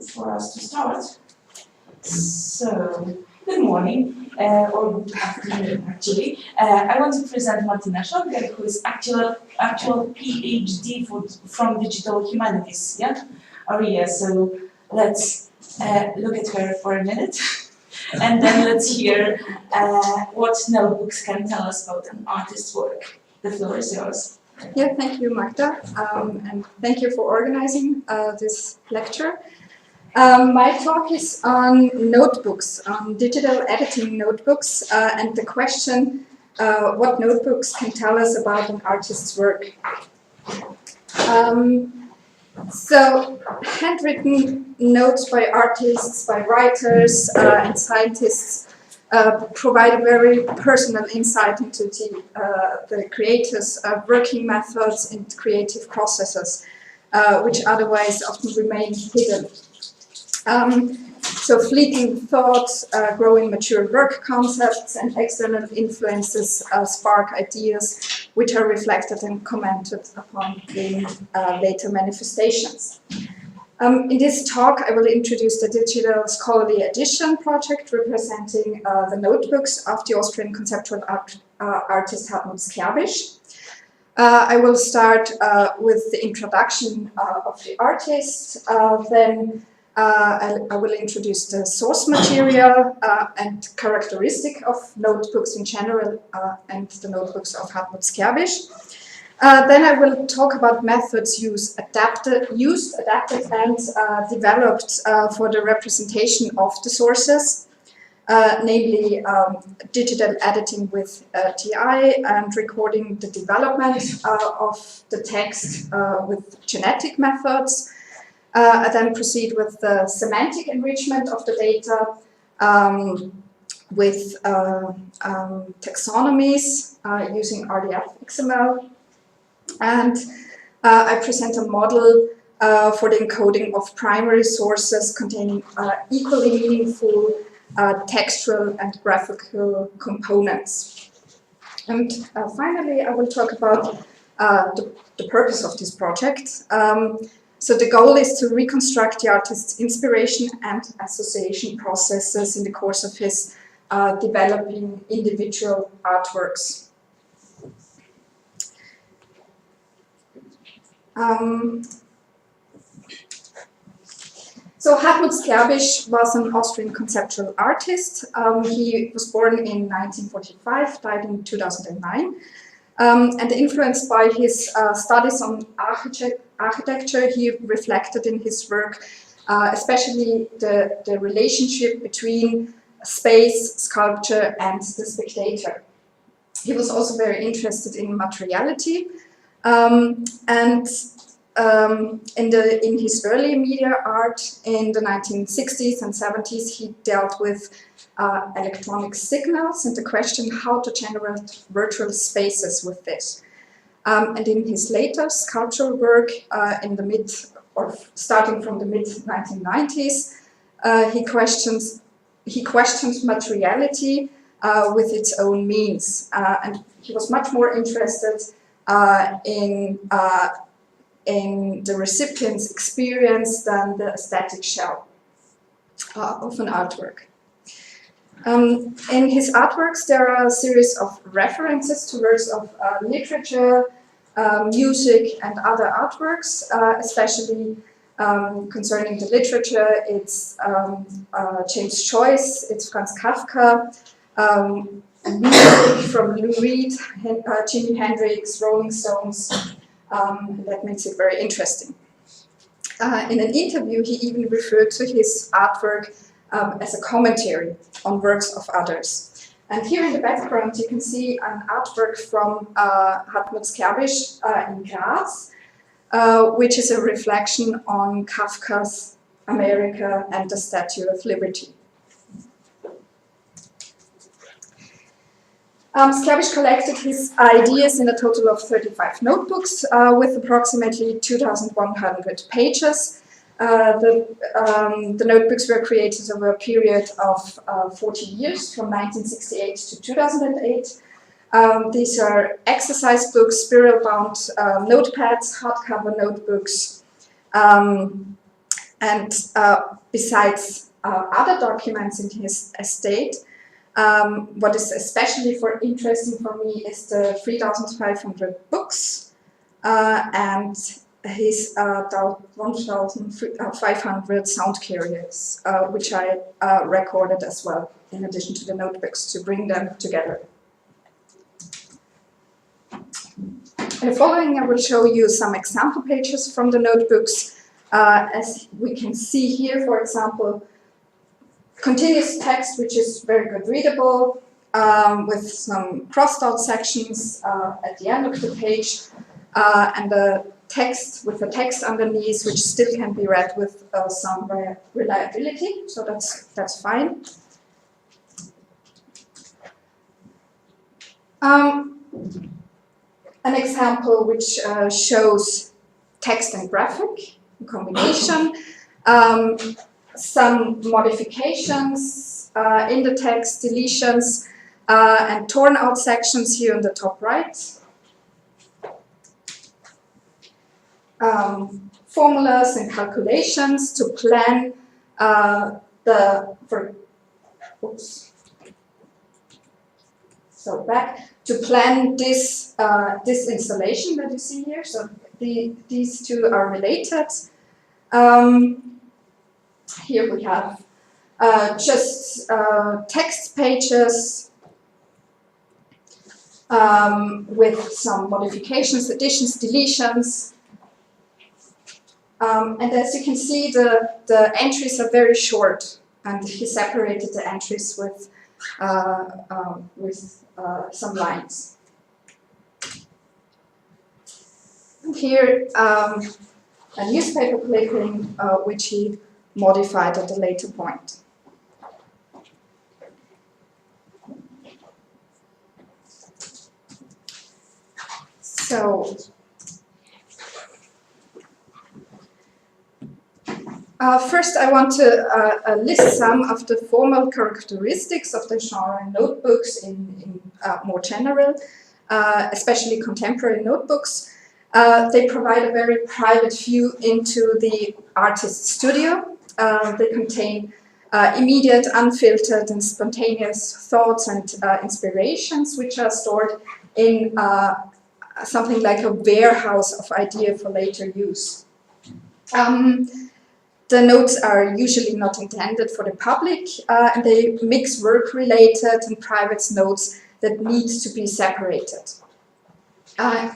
for us to start. So, good morning, or good afternoon actually. I want to present Martina Scholger, who is actual PhD from digital humanities area. So let's look at her for a minute, and then let's hear what notebooks can tell us about an artist's work. The floor is yours. Yeah, thank you, Magda, and thank you for organizing this lecture. My talk is on notebooks, on digital editing notebooks, and the question what notebooks can tell us about an artist's work. So, handwritten notes by artists, by writers, and scientists provide a very personal insight into the creators' working methods and creative processes, which otherwise often remain hidden. So fleeting thoughts, growing mature work concepts, and external influences spark ideas which are reflected and commented upon in later manifestations. In this talk, I will introduce the Digital Scholarly Edition project representing the notebooks of the Austrian conceptual artist Hartmut Skerbisch. I will start with the introduction of the artist, then I will introduce the source material and characteristic of notebooks in general and the notebooks of Hartmut Skerbisch. Then I will talk about methods used, adapted, and developed for the representation of the sources, namely digital editing with TI and recording the development of the text with genetic methods. I then proceed with the semantic enrichment of the data with taxonomies using RDF XML. And I present a model for the encoding of primary sources containing equally meaningful textual and graphical components. And finally, I will talk about the purpose of this project. So the goal is to reconstruct the artist's inspiration and association processes in the course of his developing individual artworks. So Hartmut Skerbisch was an Austrian conceptual artist. He was born in 1945, died in 2009. And influenced by his studies on architecture, he reflected in his work especially the relationship between space, sculpture, and the spectator. He was also very interested in materiality, and in his early media art in the 1960s and 70s, he dealt with electronic signals and the question how to generate virtual spaces with this. And in his later sculptural work starting from the mid-1990s, he questions materiality with its own means. And he was much more interested in the recipient's experience than the aesthetic shell of an artwork. In his artworks, there are a series of references to works of literature, music, and other artworks, especially concerning the literature. It's James Joyce, it's Franz Kafka, music from Lou Reed, Jimi Hendrix, Rolling Stones. That makes it very interesting. In an interview, he even referred to his artwork as a commentary on works of others. And here in the background, you can see an artwork from Hartmut Skerbisch in Graz, which is a reflection on Kafka's America and the Statue of Liberty. Skerbisch collected his ideas in a total of 35 notebooks with approximately 2,100 pages. The notebooks were created over a period of 40 years, from 1968 to 2008. These are exercise books, spiral-bound notepads, hardcover notebooks, And besides other documents in his estate, what is especially interesting for me is the 3,500 books and his 1,500 sound carriers, which I recorded as well, in addition to the notebooks, to bring them together. In the following, I will show you some example pages from the notebooks. As we can see here, for example, continuous text, which is very good readable, with some crossed out sections at the end of the page, and the text with the text underneath, which still can be read with some reliability, so that's fine. An example which shows text and graphic in combination, some modifications in the text, deletions, and torn out sections here on the top right. Formulas and calculations to plan to plan this installation that you see here. So these two are related. Here we have just text pages with some modifications, additions, deletions. And as you can see, the entries are very short, and he separated the entries with some lines. And here, a newspaper clipping, which he modified at a later point. So, first I want to list some of the formal characteristics of the genre notebooks in more general, especially contemporary notebooks. They provide a very private view into the artist's studio. They contain immediate, unfiltered, and spontaneous thoughts and inspirations, which are stored in something like a warehouse of ideas for later use. The notes are usually not intended for the public, and they mix work-related and private notes that need to be separated.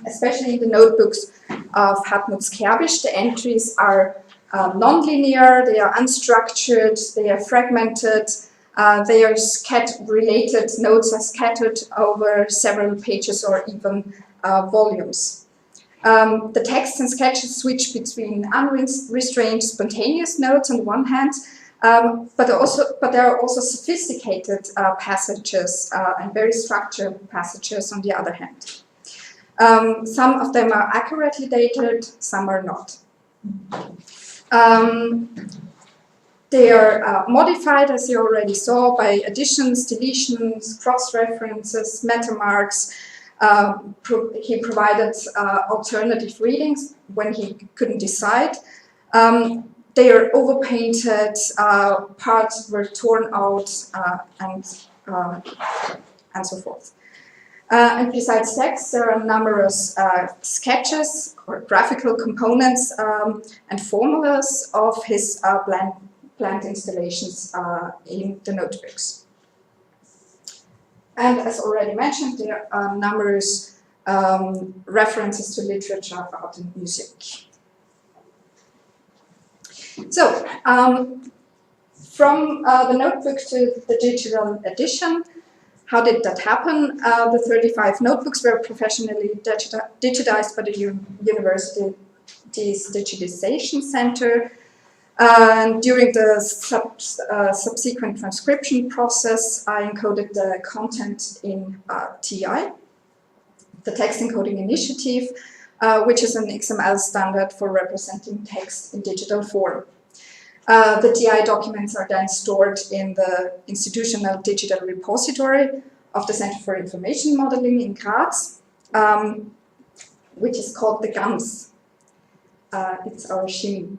Especially in the notebooks of Hartmut Skerbisch, the entries are non-linear, they are unstructured, they are fragmented, they are related notes are scattered over several pages or even volumes. The texts and sketches switch between unrestrained, spontaneous notes on the one hand, but there are also sophisticated passages and very structured passages on the other hand. Some of them are accurately dated, some are not. They are modified, as you already saw, by additions, deletions, cross-references, meta marks. He provided alternative readings when he couldn't decide. They are overpainted, parts were torn out, and so forth. And besides text, there are numerous sketches or graphical components and formulas of his plant installations in the notebooks. And as already mentioned, there are numerous references to literature, art, and music. So, from the notebook to the digital edition, how did that happen? The 35 notebooks were professionally digitized by the university's digitization center. During the subsequent transcription process, I encoded the content in TEI, the Text Encoding Initiative, which is an XML standard for representing text in digital form. The TEI documents are then stored in the institutional digital repository of the Center for Information Modeling in Graz, which is called the GANS. It's our shimi.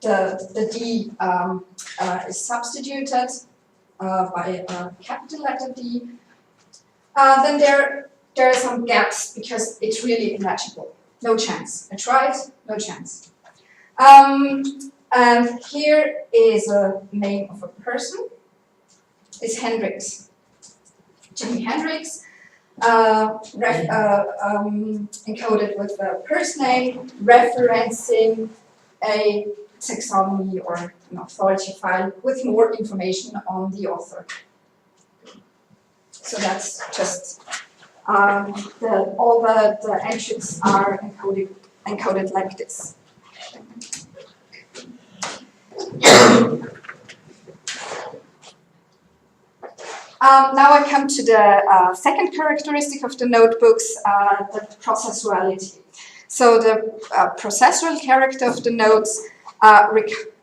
the D is substituted by a capital letter D. Then there are some gaps because it's really illegible. No chance. I tried, no chance. And here is a name of a person. It's Hendricks. Jimi Hendrix, encoded with a first name, referencing a taxonomy or an authority file with more information on the author. So that's just all the entries are encoded like this. Now I come to the second characteristic of the notebooks, the processuality. So the processual character of the notes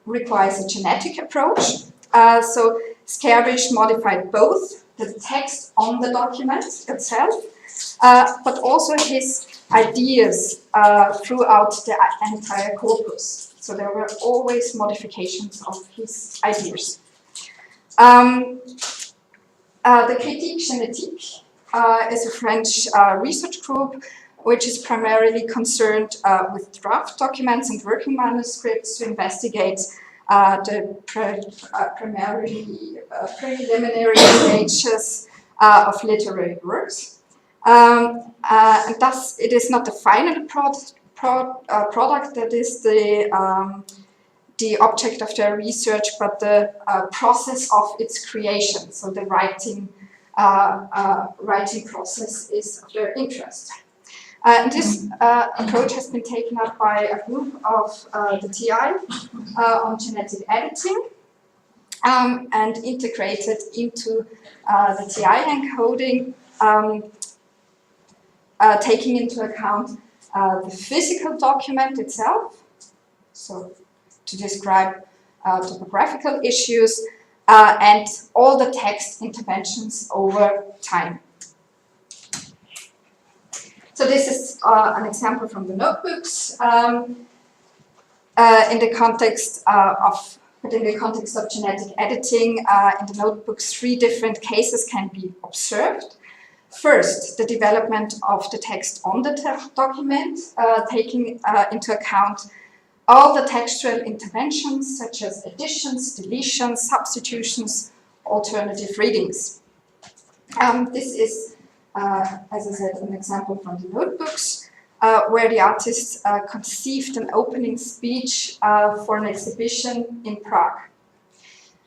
requires a genetic approach. So Skerbisch modified both the text on the document itself, but also his ideas throughout the entire corpus. So there were always modifications of his ideas. The Critique Génétique is a French research group which is primarily concerned with draft documents and working manuscripts to investigate the preliminary stages of literary works. And thus, it is not the final product that is the object of their research, but the process of its creation. So the writing process is of their interest. This approach has been taken up by a group of the TI on genetic editing and integrated into the TEI-encoding, taking into account the physical document itself, so to describe topographical issues, and all the text interventions over time. So this is an example from the notebooks. In the context of genetic editing, in the notebooks, 3 different cases can be observed. First, the development of the text on the document, taking into account all the textual interventions such as additions, deletions, substitutions, alternative readings. This is, as I said, an example from the notebooks, where the artist conceived an opening speech for an exhibition in Prague.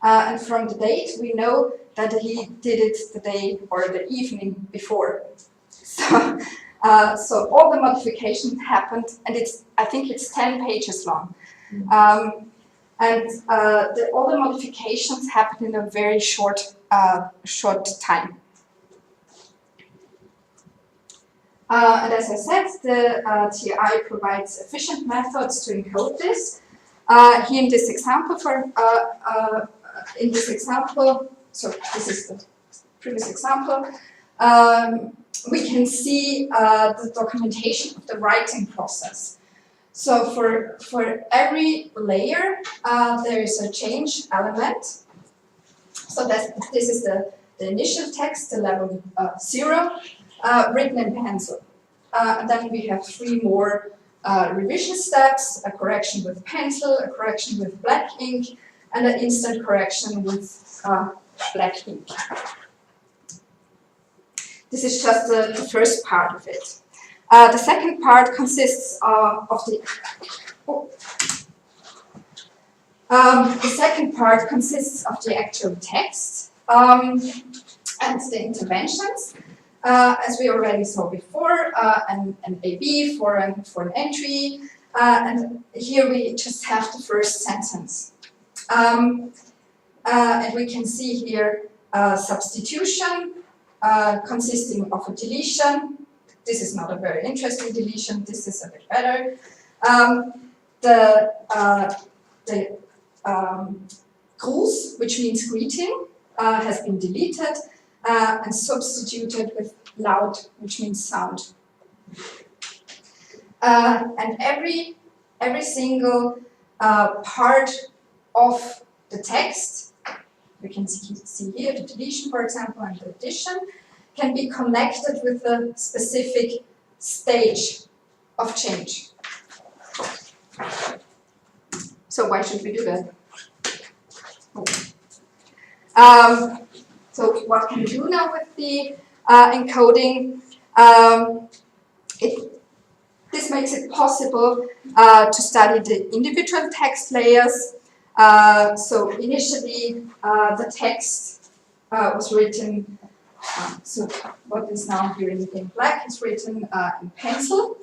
And from the date, we know that he did it the day or the evening before. So, so all the modifications happened, and I think it's 10 pages long. All the modifications happened in a very short time. And as I said, the TI provides efficient methods to encode this. Here in this example, so this is the previous example, we can see the documentation of the writing process. So for every layer, there is a change element. So this is the initial text, the level 0, written in pencil. And then we have 3 more revision steps: a correction with pencil, a correction with black ink, and an instant correction with black ink. This is just the first part of it. The second part consists of the actual text and the interventions. As we already saw before, an AB for an entry, and here we just have the first sentence. And we can see here substitution consisting of a deletion. This is not a very interesting deletion, this is a bit better. The Gruß, which means greeting, has been deleted and substituted with laut, which means sound. And every single part of the text, we can see here the deletion, for example, and the addition, can be connected with a specific stage of change. So why should we do that? So what can we do now with the encoding? This makes it possible to study the individual text layers. So initially the text was written, so what is now here in black is written in pencil.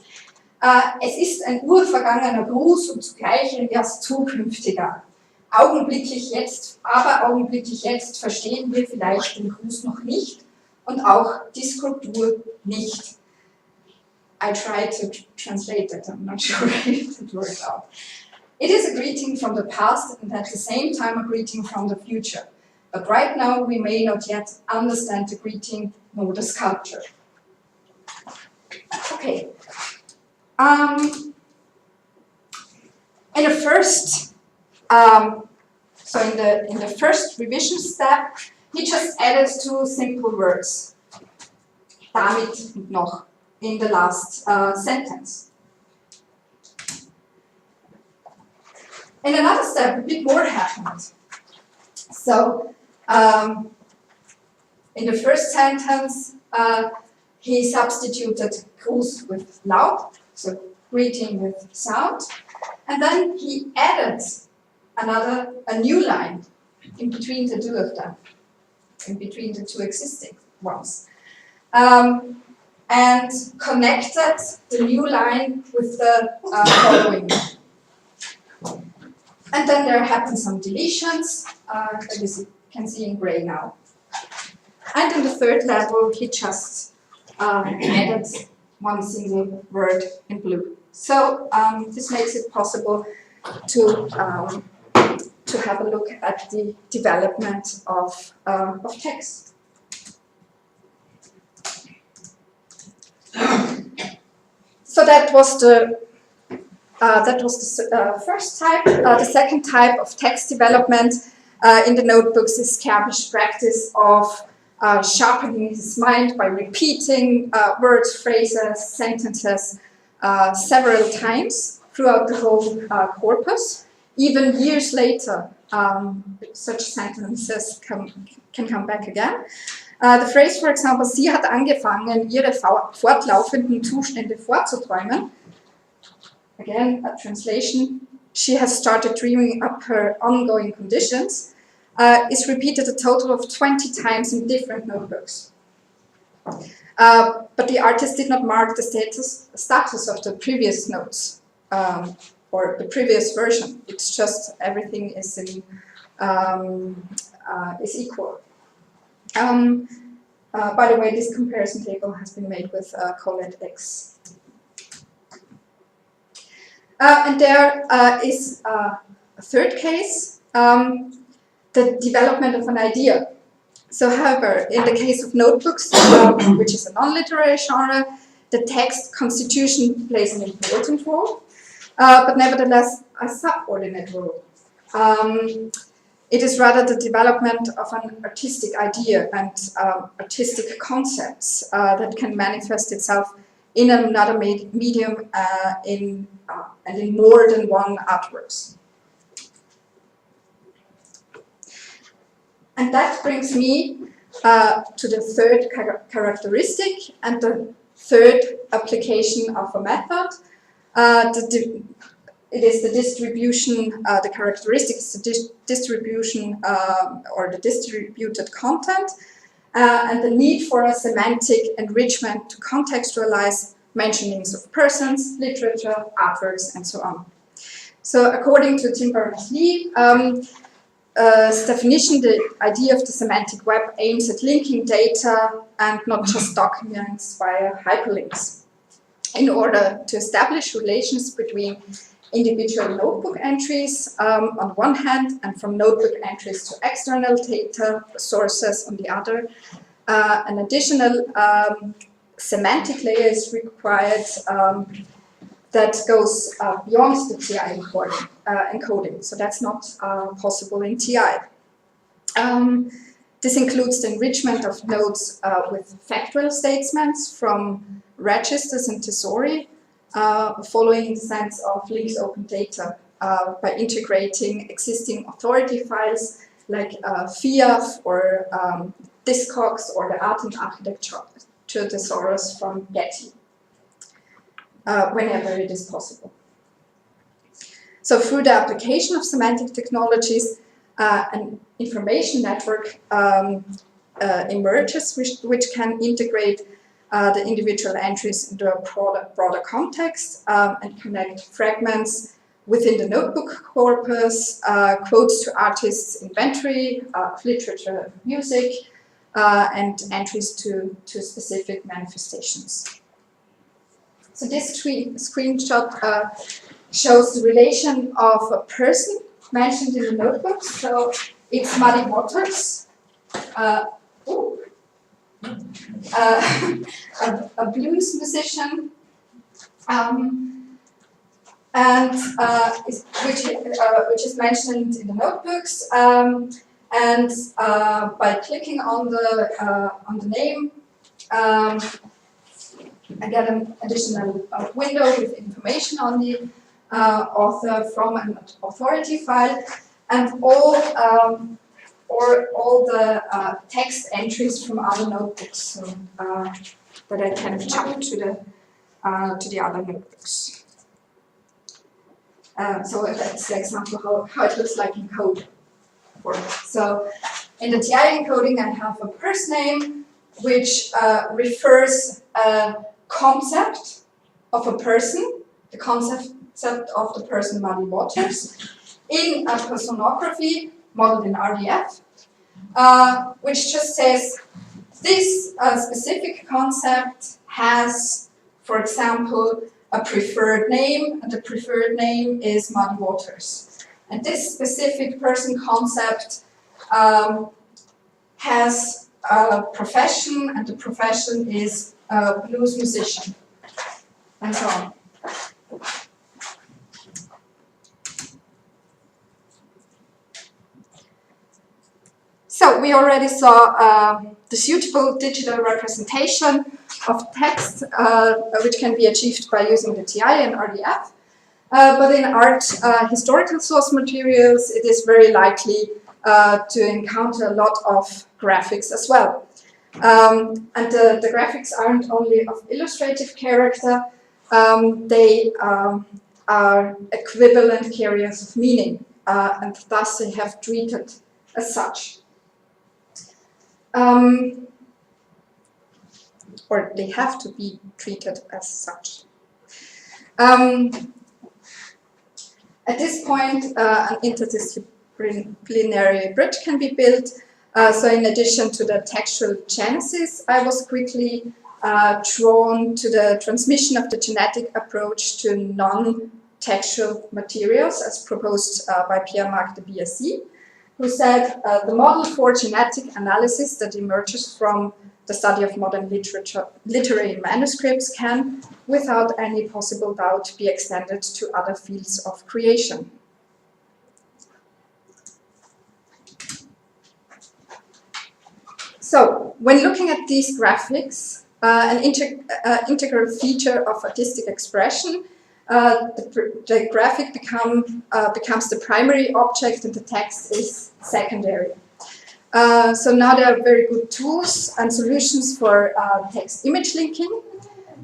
Es ist ein urvergangener Gruß und zugleich ein erst zukünftiger. Augenblicklich jetzt, aber augenblicklich jetzt verstehen wir vielleicht den Gruß noch nicht und auch die Skulptur nicht. I tried to translate that, I'm not sure if it worked out. It is a greeting from the past and at the same time a greeting from the future. But right now we may not yet understand the greeting nor the sculpture. Okay. In the first, in the first revision step, he just added 2 simple words, damit und noch, in the last sentence. In another step, a bit more happened. So, in the first sentence, he substituted Gruß with laut, so greeting with sound, and then he added a new line in between the 2 of them, in between the 2 existing ones, and connected the new line with the following. And then there happened some deletions, as you can see in gray now. And in the 3rd level, he just added 1 single word in blue. So this makes it possible to have a look at the development of text. So that was the first type. The second type of text development in the notebooks is Skerbisch's practice of sharpening his mind by repeating words, phrases, sentences several times throughout the whole corpus. Even years later, such sentences can come back again. The phrase, for example, sie hat angefangen, ihre fortlaufenden Zustände vorzuträumen. Again, a translation, she has started dreaming up her ongoing conditions, is repeated a total of 20 times in different notebooks. But the artist did not mark the status of the previous notes, or the previous version. It's just everything is equal. By the way, this comparison table has been made with Colette X. And there is a 3rd case, the development of an idea. So, however, in the case of notebooks, which is a non-literary genre, the text constitution plays an important role, but nevertheless a subordinate role. It is rather the development of an artistic idea and artistic concepts that can manifest itself in another medium and in more than one artworks. And that brings me to the 3rd characteristic and the 3rd application of a method. It is the distribution, the characteristic is the distribution or the distributed content, and the need for a semantic enrichment to contextualize mentionings of persons, literature, artworks, and so on. So according to Tim Berners-Lee, definition, the idea of the semantic web aims at linking data and not just documents via hyperlinks in order to establish relations between individual notebook entries on one hand and from notebook entries to external data sources on the other. An additional semantic layer is required that goes beyond the TI encoding. So that's not possible in TI. This includes the enrichment of nodes with factual statements from registers and thesauri, following the sense of linked open data by integrating existing authority files like FIAF or Discogs or the Architektur Thesaurus from Getty, whenever it is possible. So through the application of semantic technologies, an information network emerges which can integrate the individual entries into a broader context and connect fragments within the notebook corpus, quotes to artists' inventory of literature and music, and entries to specific manifestations. So this screenshot shows the relation of a person mentioned in the notebook. So it's Muddy Waters, a blues musician, which is mentioned in the notebooks. And by clicking on the name, I get an additional window with information on the author from an authority file, and all the text entries from other notebooks, so that I can jump to the other notebooks. So that's the example how it looks like in code. So in the TI encoding, I have a first name which refers a concept of a person, the concept of the person Muddy Waters, in a personography modeled in RDF, which just says this specific concept has, for example, a preferred name, and the preferred name is Muddy Waters. And this specific person concept has a profession, and the profession is a blues musician, and so on. So we already saw the suitable digital representation of text, which can be achieved by using the TI and RDF. But in art historical source materials, it is very likely to encounter a lot of graphics as well. And the graphics aren't only of illustrative character, they are equivalent carriers of meaning, and thus they have treated as such. Or they have to be treated as such. At this point, an interdisciplinary bridge can be built. So in addition to the textual genesis, I was quickly drawn to the transmission of the genetic approach to non-textual materials as proposed by Pierre-Marc de Biassy, who said the model for genetic analysis that emerges from the study of modern literary manuscripts can, without any possible doubt, be extended to other fields of creation. So, when looking at these graphics, an integral feature of artistic expression, the graphic becomes the primary object and the text is secondary. So now there are very good tools and solutions for text-image linking,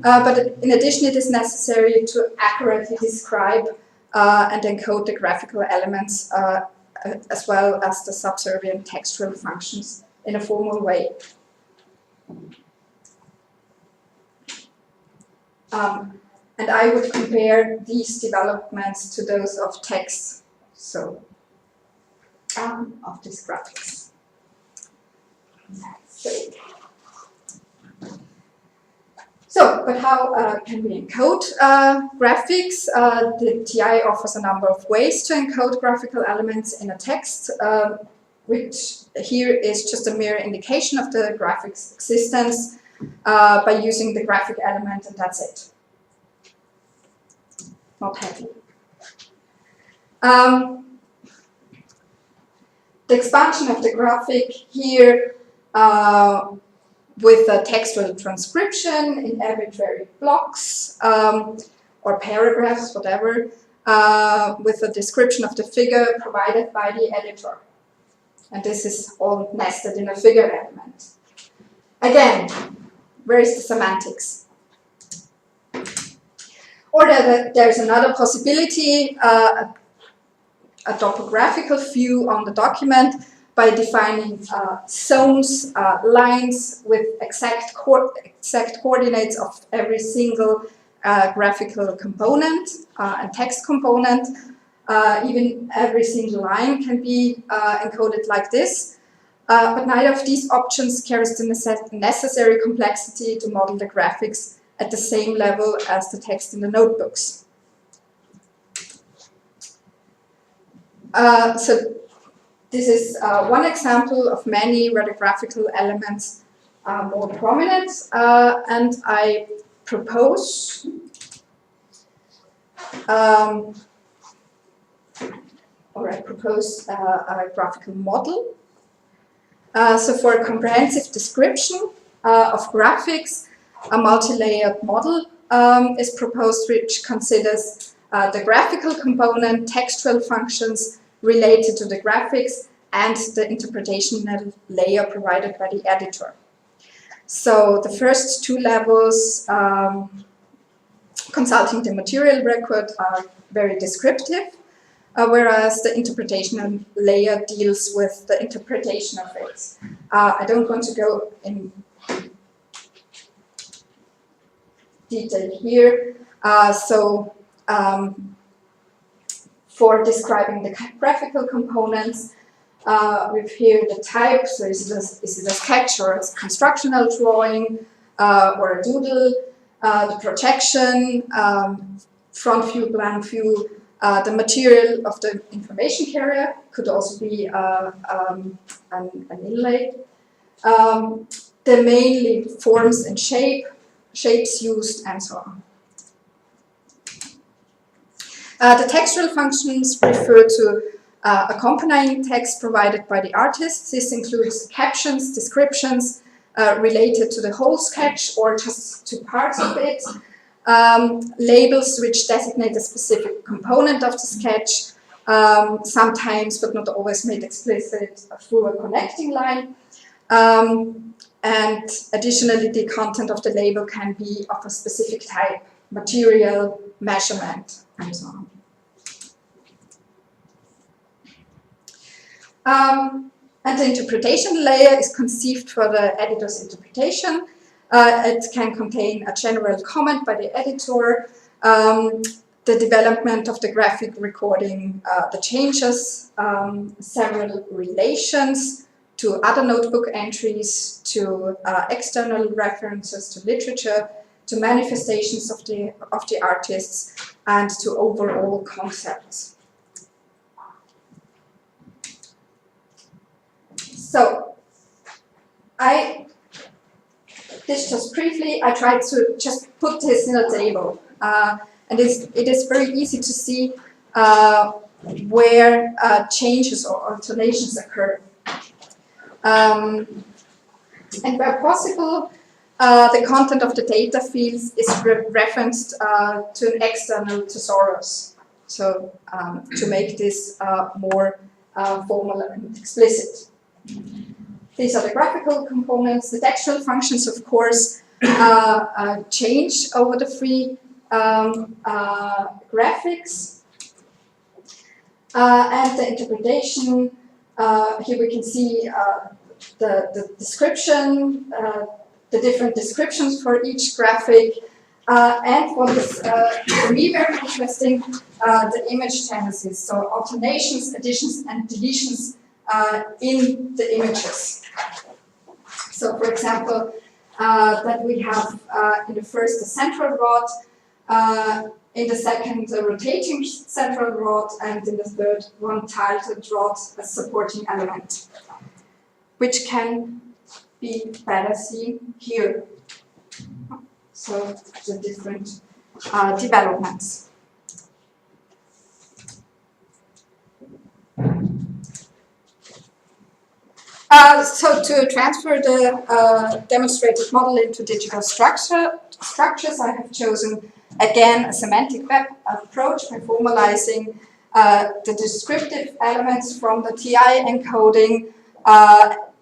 but in addition it is necessary to accurately describe and encode the graphical elements as well as the subservient textual functions in a formal way. And I would compare these developments to those of text, so of these graphics. So, but how can we encode graphics? The TI offers a number of ways to encode graphical elements in a text, which here is just a mere indication of the graphic's existence by using the graphic element, and that's it. not heavy. The expansion of the graphic here with a textual transcription in arbitrary blocks or paragraphs, whatever, with a description of the figure provided by the editor. And this is all nested in a figure element. Again, where is the semantics? Or there's another possibility, a topographical view on the document by defining zones, lines with exact coordinates of every single graphical component and text component. Even every single line can be encoded like this. But neither of these options carries the necessary complexity to model the graphics at the same level as the text in the notebooks. So this is one example of many where the graphical elements are more prominent, and I propose a graphical model. So for a comprehensive description of graphics, a multi-layered model is proposed, which considers the graphical component, textual functions related to the graphics, and the interpretational layer provided by the editor. So the first two levels, consulting the material record, are very descriptive, whereas the interpretational layer deals with the interpretation of it. I don't want to go in detail here. For describing the graphical components, we've here the type, so is it a sketch or a constructional drawing or a doodle, the projection, front view, plan view, the material of the information carrier, could also be an inlay, the mainly forms and shapes used, and so on. The textual functions refer to accompanying text provided by the artist. This includes captions, descriptions related to the whole sketch or just to parts of it, labels which designate a specific component of the sketch, sometimes but not always made explicit through a connecting line. And additionally, the content of the label can be of a specific type, material, measurement, and so on. And the interpretation layer is conceived for the editor's interpretation. It can contain a general comment by the editor, the development of the graphic recording, the changes, several relations to other notebook entries, to external references to literature, to manifestations of the artists, and to overall concepts. So, just briefly, I tried to just put this in a table, and it is very easy to see where changes or alternations occur. And where possible, the content of the data fields is referenced to an external Thesaurus, so to make this more formal and explicit. These are the graphical components. The textual functions, of course, change over the free graphics. And the interpretation, here we can see the description, the different descriptions for each graphic, and what is for me very interesting, the image genesis, so alternations, additions, and deletions in the images. So, for example, that we have in the first a central rod, in the second a rotating central rod, and in the third one tilted rod as supporting element, which can be better seen here. So the different developments. So to transfer the demonstrated model into digital structures, I have chosen again a semantic web approach by formalizing the descriptive elements from the TEI-encoding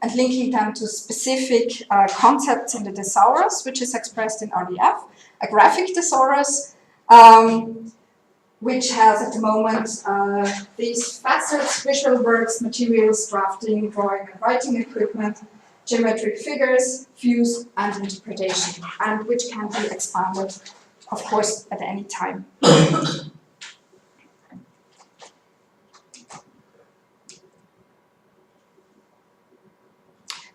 and linking them to specific concepts in the Thesaurus, which is expressed in RDF, a graphic Thesaurus, which has at the moment these facets: visual works, materials, drafting, drawing and writing equipment, geometric figures, views and interpretation, and which can be expanded, of course, at any time.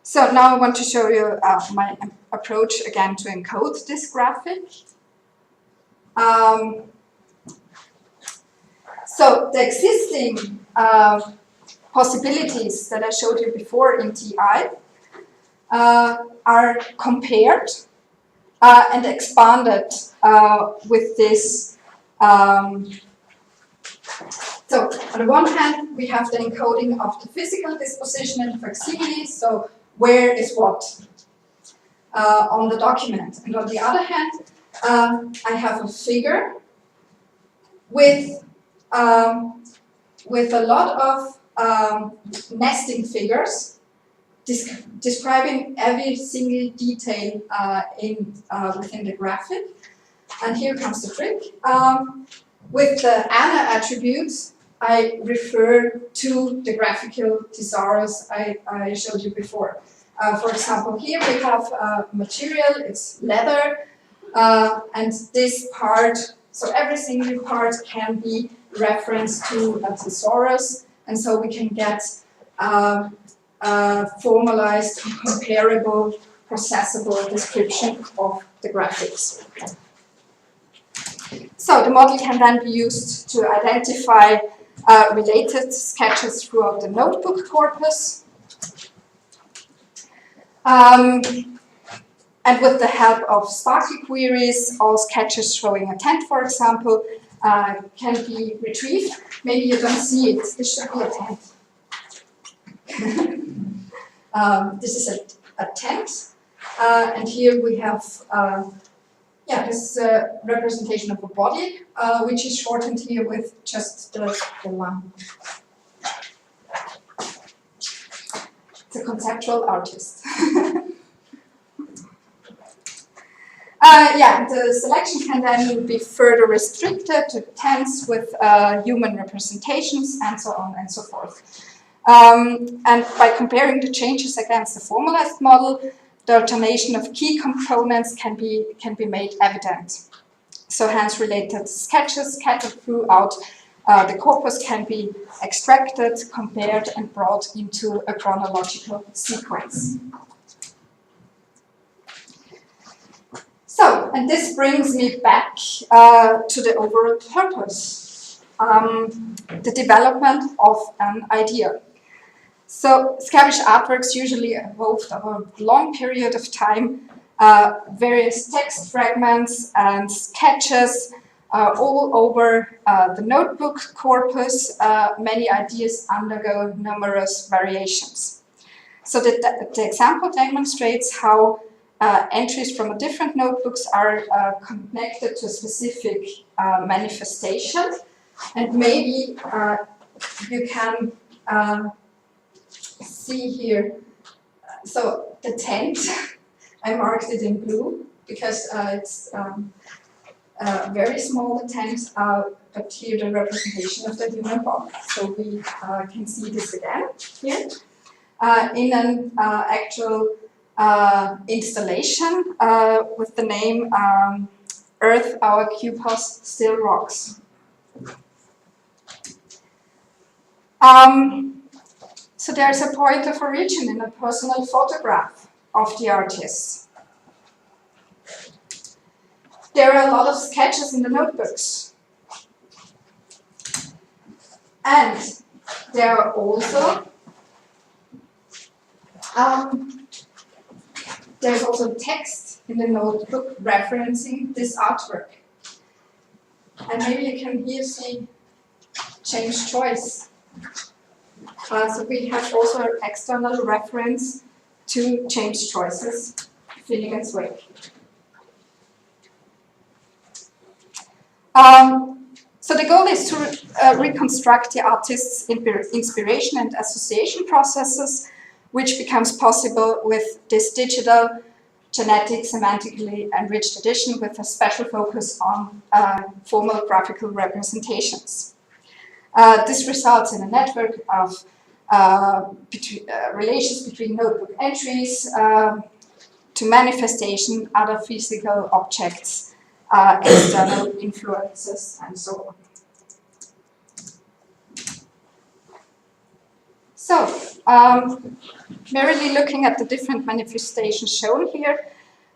So now I want to show you my approach again to encode this graphic. So the existing possibilities that I showed you before in TI are compared and expanded with this. So on the one hand, we have the encoding of the physical disposition and facsimile, so where is what on the document. And on the other hand, I have a figure with a lot of nesting figures describing every single detail within the graphic. And here comes the trick. With the ANA attributes, I refer to the graphical Thesaurus I showed you before. For example, here we have material, it's leather, and this part, so every single part can be referenced to a Thesaurus, and so we can get formalized, comparable, processable description of the graphics. So the model can then be used to identify related sketches throughout the notebook corpus. And with the help of Sparky queries, all sketches showing a tent, for example, can be retrieved. Maybe you don't see it. This should be a tent. This is a tent. And here we have this representation of a body, which is shortened here with just the lamp. It's a conceptual artist. The selection can then be further restricted to tents with human representations and so on and so forth. And by comparing the changes against the formalized model, the alternation of key components can be made evident. So hence related sketches scattered throughout the corpus can be extracted, compared and brought into a chronological sequence. So, and this brings me back to the overall purpose, the development of an idea. So, Skerbisch artworks usually evolved over a long period of time, various text fragments and sketches all over the notebook corpus. Many ideas undergo numerous variations. So, the example demonstrates how entries from different notebooks are connected to a specific manifestation, and maybe you can see here. So the tent, I marked it in blue because it's very small, the tent, but here the representation of the human body. So we can see this again here in an actual installation with the name Earth, Our Cupos Still Rocks. So there's a point of origin in a personal photograph of the artist. There are a lot of sketches in the notebooks. And there are also there's also text in the notebook referencing this artwork. And maybe you can here see change choice. So we have also an external reference to James Joyce's Finnegan's Wake. So the goal is to reconstruct the artist's inspiration and association processes, which becomes possible with this digital, genetic, semantically enriched edition with a special focus on formal graphical representations. This results in a network of relations between notebook entries to manifestation, other physical objects, external influences, and so on. So, merely looking at the different manifestations shown here,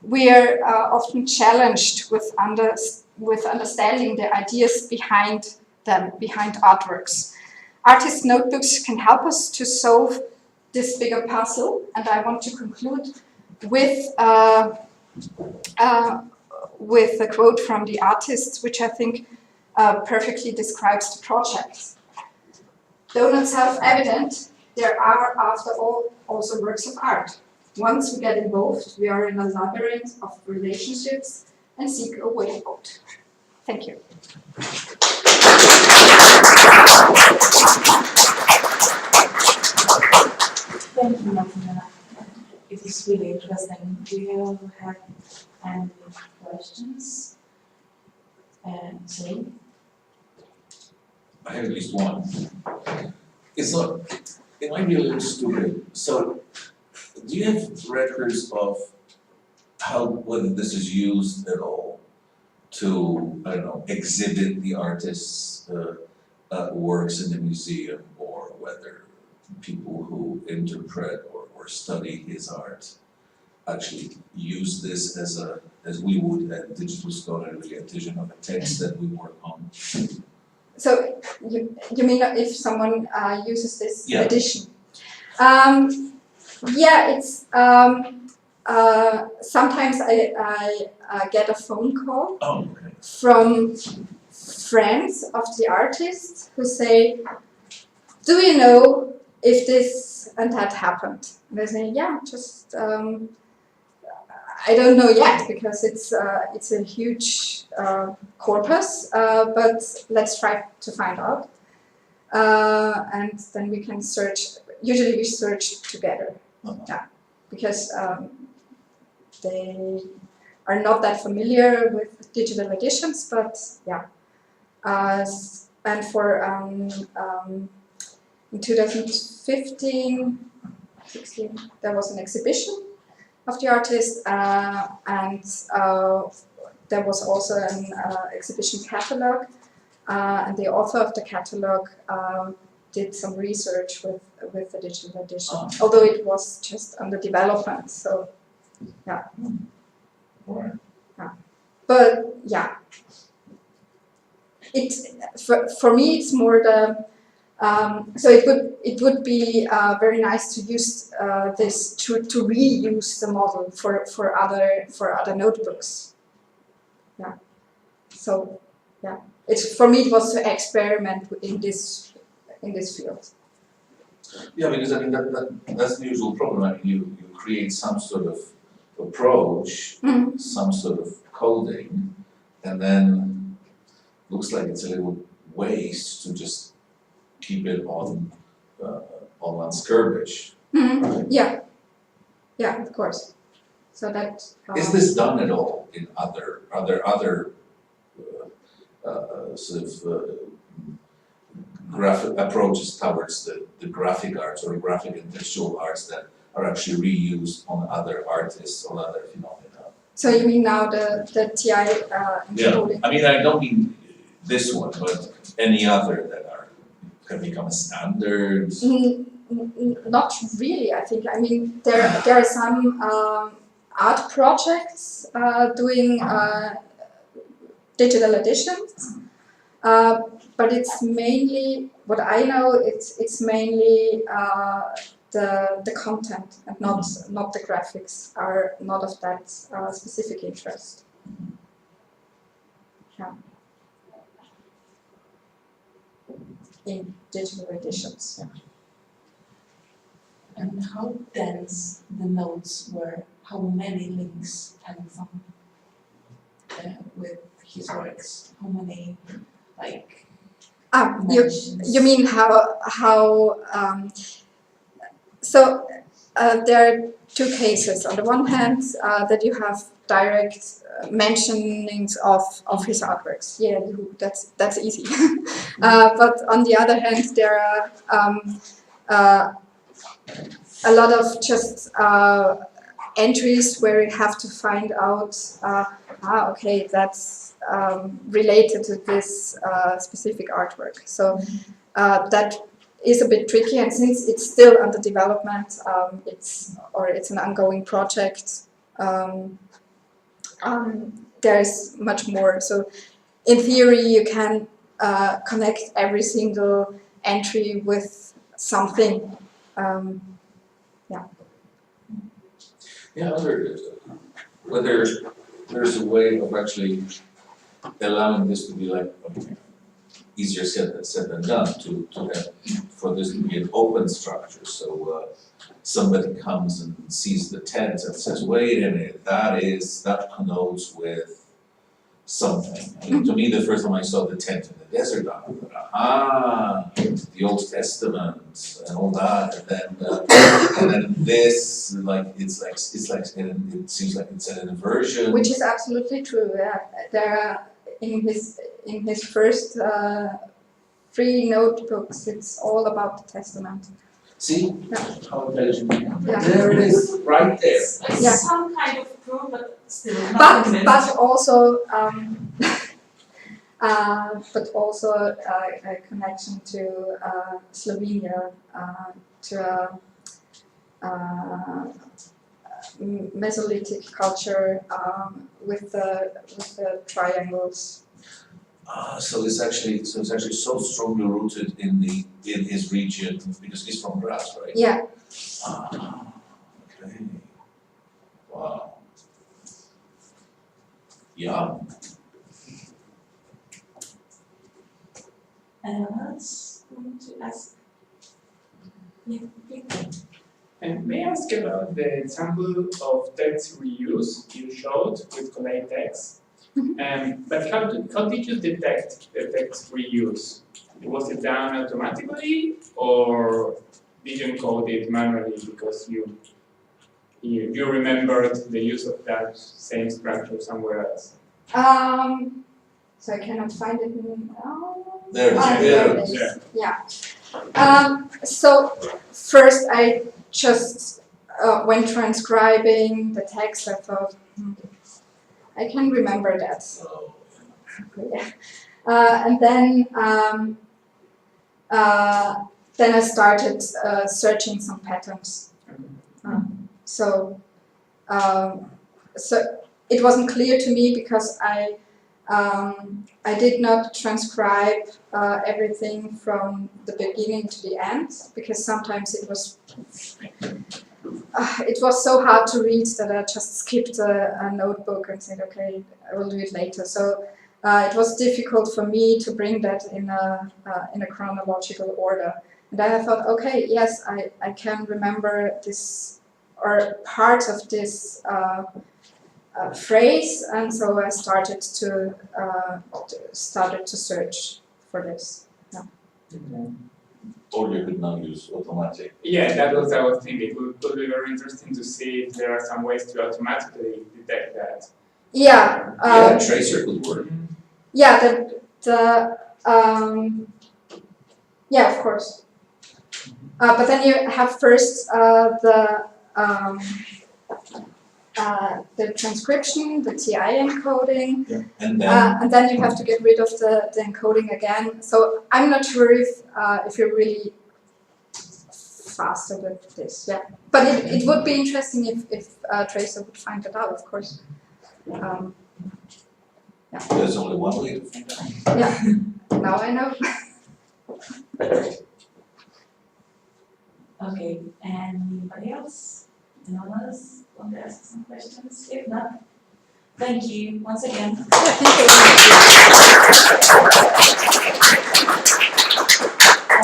we are often challenged with understanding the ideas behind them, behind artworks. Artist notebooks can help us to solve this bigger puzzle, and I want to conclude with a quote from the artist, which I think perfectly describes the project. Though not self-evident, there are, after all, also works of art. Once we get involved, we are in a labyrinth of relationships and seek a way out. Thank you. Thank you, Martina. It is really interesting. Do you have any questions? Sorry? I have at least one. It's not, it might be a little stupid. So, do you have records of whether this is used at all to, I don't know, exhibit the artist's works in the museum, or whether people who interpret or study his art actually use this as we would at Digital Scholarly edition of a text that we work on? So you mean if someone uses this edition? Yeah, it's sometimes I get a phone call from friends of the artist who say, "Do you know if this and that happened?" And I say, "Yeah, just I don't know yet because it's a huge corpus, but let's try to find out." And then we can search. Usually we search together, because they are not that familiar with digital editions, but yeah. And for in 2015, 16, there was an exhibition of the artist, and there was also an exhibition catalog, and the author of the catalog did some research with the digital edition, although it was just under development. So, yeah. Right. Yeah. But yeah, for me it's more the. So it would be very nice to use this to reuse the model for other notebooks. Yeah. So yeah, it's for me it was to experiment in this field. Yeah, because I mean that's the usual problem. I mean you create some sort of approach, some sort of coding, and then looks like it's a little waste to just keep it on Skerbisch. Right? Yeah, yeah, of course. So that is this done at all in other sort of graphic approaches towards the graphic arts or graphic and textual arts that are actually reused on other artists or other phenomena? So you mean now the TEI-encoded? Yeah, I mean I don't mean this one, but any other that can become a standard? Not really, I think. I mean, there are some art projects doing digital editions, but it's mainly, what I know, it's mainly the content and not the graphics are not of that specific interest. Yeah. In digital editions. Yeah. And how dense the notes were, how many links Penn with his works, how many, like, mentions. You mean so there are two cases. On the one hand, that you have direct mentionings of his artworks. Yeah, that's easy. But on the other hand, there are a lot of just entries where you have to find out, okay, that's related to this specific artwork. So that is a bit tricky, and since it's still under development, it's an ongoing project. There's much more. So in theory, you can connect every single entry with something. Yeah, I wonder whether there's a way of actually allowing this to be like easier said than done, to have, for this to be an open structure. So somebody comes and sees the tent and says, wait a minute, that connotes with something. I mean, to me, the first time I saw the tent in the desert, I thought, the Old Testament and all that, and then this, like it seems like it's an inversion. Which is absolutely true. Yeah, there are in his first 3 notebooks. It's all about the Testament. See? Yeah. How intelligent. Yeah. There it is, right there. It's Yeah. some kind of proof, but still not convinced. But also a connection to Slovenia, to Mesolithic culture with the triangles. So it's actually so strongly rooted in his region because he's from Graz, right? Yeah. Okay. Wow. Yeah. Anyone else want to ask? Yeah, please. And may I ask about the example of text reuse you showed with collate text? But how did you detect the text reuse? Was it done automatically, or did you encode it manually because you remembered the use of that same structure somewhere else? So I cannot find it in. There it is. Yeah. So first I just when transcribing the text, I thought, I can remember that. Oh. Yeah. And then I started searching some patterns. So it wasn't clear to me because I did not transcribe everything from the beginning to the end, because sometimes it was so hard to read that I just skipped a notebook and said, okay, I will do it later. So it was difficult for me to bring that in a chronological order. And then I thought, okay, yes, I can remember this or part of this phrase, and so I started to search for this. Yeah. Or you could now use automatic. Yeah, that was what I was thinking. It would be very interesting to see if there are some ways to automatically detect that. Yeah. Tracer could work. Yeah. Yeah, of course. But then you have first the transcription, the TEI-encoding, Yeah. and then you have to get rid of the encoding again. So I'm not sure if you're really faster with this. Yeah, but it would be interesting if Tracer would find it out, of course. Yeah. There's only one way to find out. Yeah. Now I know. Okay, anybody else? Anyone else want to ask some questions? If not, thank you once again. Yeah, thank you.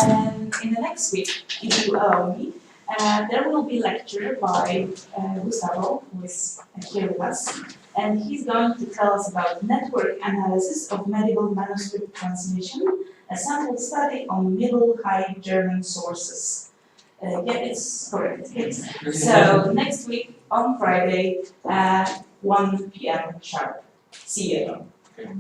And in the next week, if you allow me, There will be a lecture by Gustavo, who is here with us, and he's going to tell us about network analysis of medieval manuscript translation, a sample study on Middle High German sources. Yeah, it's correct. Yes. So next week on Friday at 1 p.m. sharp. See you. Okay.